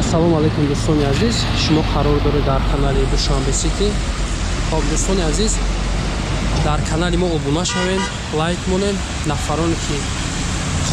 Ассалому алейкум дӯстони азиз, шумо қарор доред дар канали Душанбе Сити. Хоб дӯстони азиз, дар канали мо обуна шавед, лайк монед. Нафароне ки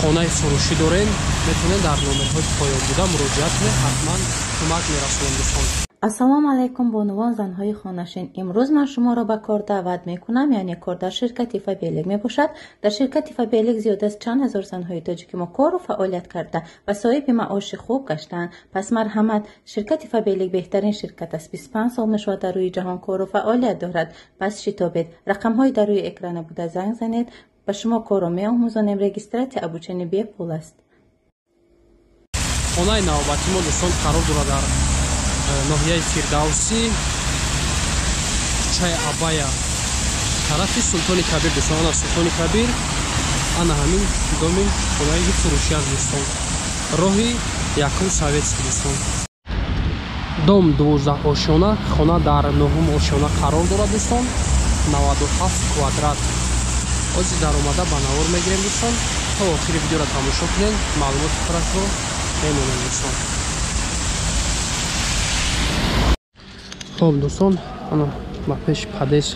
хонаи фурӯшӣ доред, метавонед дар номерҳои поён буда муроҷиат кунед, ҳатман кӯмак мерасонем дӯстон. Ассалому алейкум бонувон занҳои хонашин. имрӯз ман шуморо ба кор даъват мекунам, яъне кор дар ширкати Фабелик мебошад. Дар ширкати Фабелик зиёда аз чанд ҳазор занҳои тоҷики мо кору фаъолият карда ва соҳиби маоши хуб гаштаанд. Пас марҳамат, ширкати Фабелик беҳтарин ширкат аст. 25 сол мешавад дар рӯи ҷаҳон кору фаъолият дорад. Пас шитобед, рақамҳои дар рӯи экрана буда занг занед. ба шумо корро меомӯзонем. регистратсия обучение бепул аст. Хонаи навбати мо дӯстон қарор дорад дар ноҳияи Фирдавсӣ, чай Абая, тарафи Султони Кабир дӯстон. Ана Султони Кабир, ана ҳамин доми хонаи фурӯшӣ аст дӯстон. роҳи якум Советский дӯстон. Дом 12 ошона, хона дар 9 ошона қарор дорад дӯстон. 97 квадрат. ози даромада ба навор мегирем дӯстон. то охири видеоро тамошо кунед, маълумоти фарақро мемонем дӯстон. хоб дӯстон, ана ба пеши падес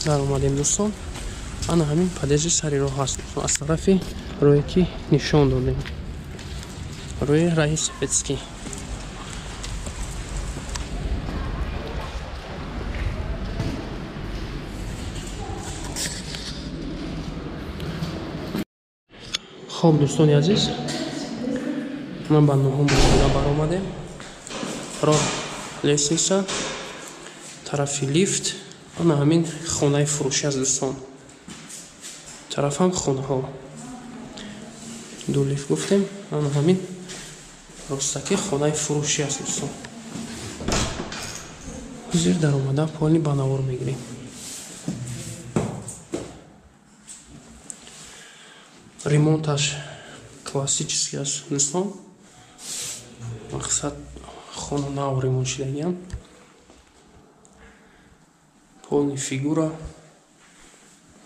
дар омадем дӯстон. ана ҳамин падези сари роҳ ҳаст дӯстон. аз тарафи роҳе ки нишон додем, роҳи Раис Советский. хоб дӯстони азиз, ман ба ноҳум ошона баромадем. роҳ лестница, тарафи лифт, ана ҳамин хонаи фурӯшӣ аст дӯстон. тарафам хонаҳо, ду лифт гуфтем, ана ҳамин ростаки хонаи фурӯшӣ аст дӯстон. зир дар омада полни ба навор мегирем. ремонташ классический аст дӯстон. мақсад хона нав ремонт шудагиам. полни фигура,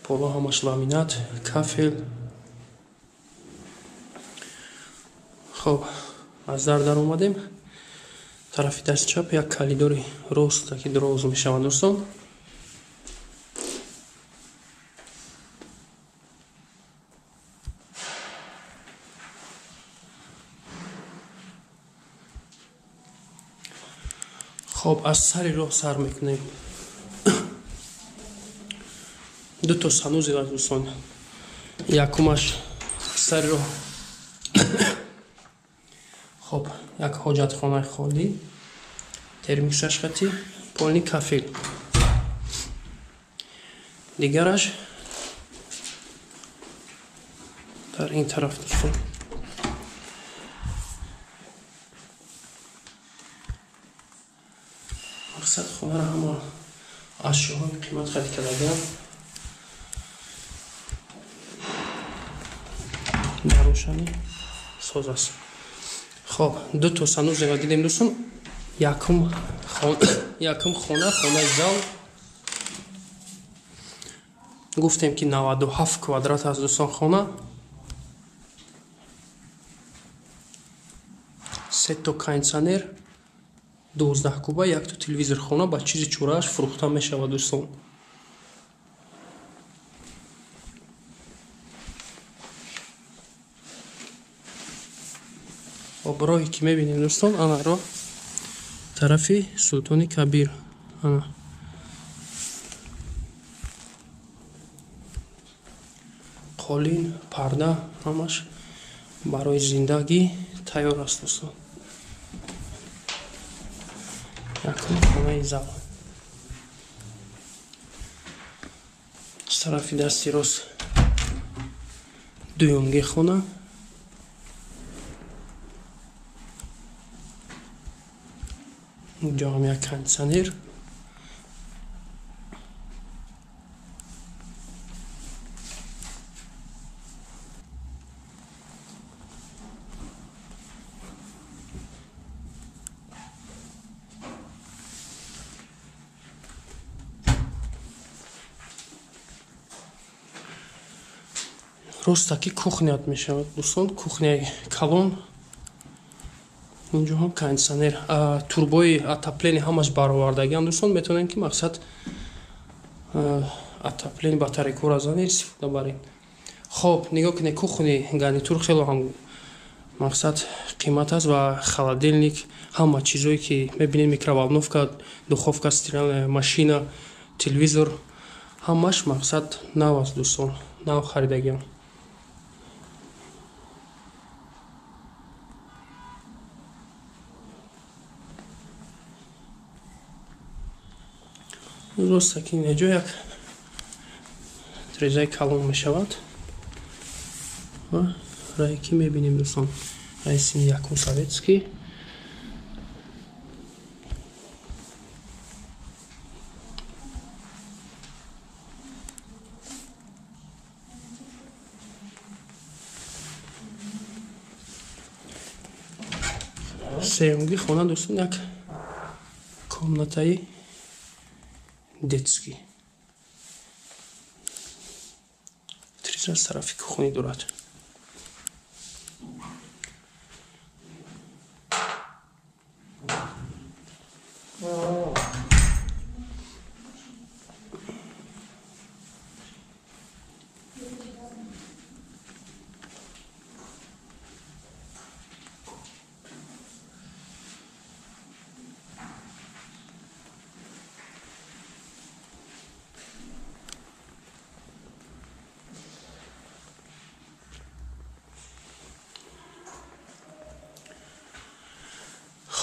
поло ҳамаш ламинат, кафел. хоб аз дар омадем. тарафи дасти чап як калидори ростаки дроз мешавад дӯстон. хоб аз сари роҳ сар мекунем. ду то санузе аст дӯстон. якумаш сари роҳ. хоб як ҳоҷатхонаи холӣ, термиксаш хати, полни кафел. дигараш дар ин тараф дӯстон. мақсад хонаро ҳама ашёҳои қимат харид кардагиам. барошани соз аст. хоб ду то сануз зева дидем дӯстон. якум хона, хонаи зал. гуфтем ки 97 квадрат аст дӯстон хона. 3 то кондитсионер, 12 куба, 1 то телевизор. хона ба чизи чорааш фурӯхта мешавад дӯстон. роҳе ки мебинем дӯстон, ана роҳ тарафи Султони Кабир. ана қолин, парда, ҳамаш барои зиндагӣ тайёр аст дӯстон. якум хонаи зал. аз тарафи дасти рост дуюмги хона. инҷо ҳам як кондитсионер. ростаки кухняат мешавад дӯстон. кухняи калон اینجا هم کاندیسیонер турбои отопление ҳамаш баровардагиам дӯстон метавонем ки мақсад отопление батарейку разани истифода барем. хоб нигоҳ кунед кухни гарнитур хело ҳам мақсад қимат аст ва холодильник ҳама чизое ки мебинем микроволновка духовка стиральная машина телевизор ҳамаш мақсад нав аст дӯстон нав харидагиам. ростакин инҷо як резаи калон мешавад ва раи ки мебинем дӯстон раи сини якум советский сеюмги хона дӯстон як комнатаи детский триза аз тарафи кухни дорад.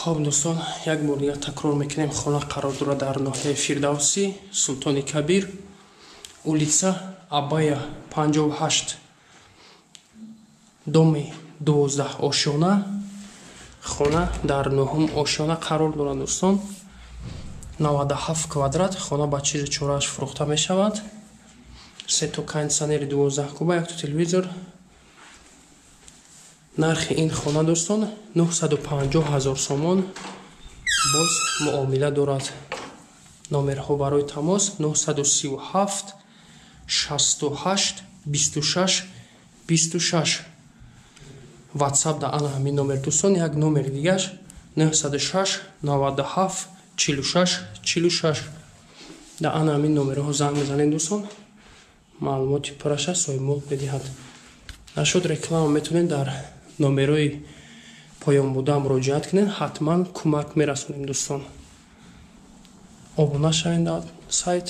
хоб дӯстон як бор дигар такрор мекунем хона қарор дорад дар ноҳияи фирдавсӣ султони кабир улица абая 58 доми 12 ошона хона дар 9 ошона қарор дорад дӯстон 97 квадрат хона ба чизи чорааш фурӯхта мешавад сето кондиционери 12 куба якто телевизор. нархи ин хона дӯстон 950 000 сомон боз муомила дорад. номерҳо барои тамос 937 68 26 26 ватсап да ана ҳамин номер дӯстон як номери дигар 906 97 46 46 да ана ҳамин номерҳо занг мезанед дӯстон маълумоти пураша соҳибмулк медиҳад. нашуд реклама метавонед дар номерои поёнбуда муроҷиат кунед ҳатман кӯмак мерасонем дӯстон. обуна шавед дар сайт.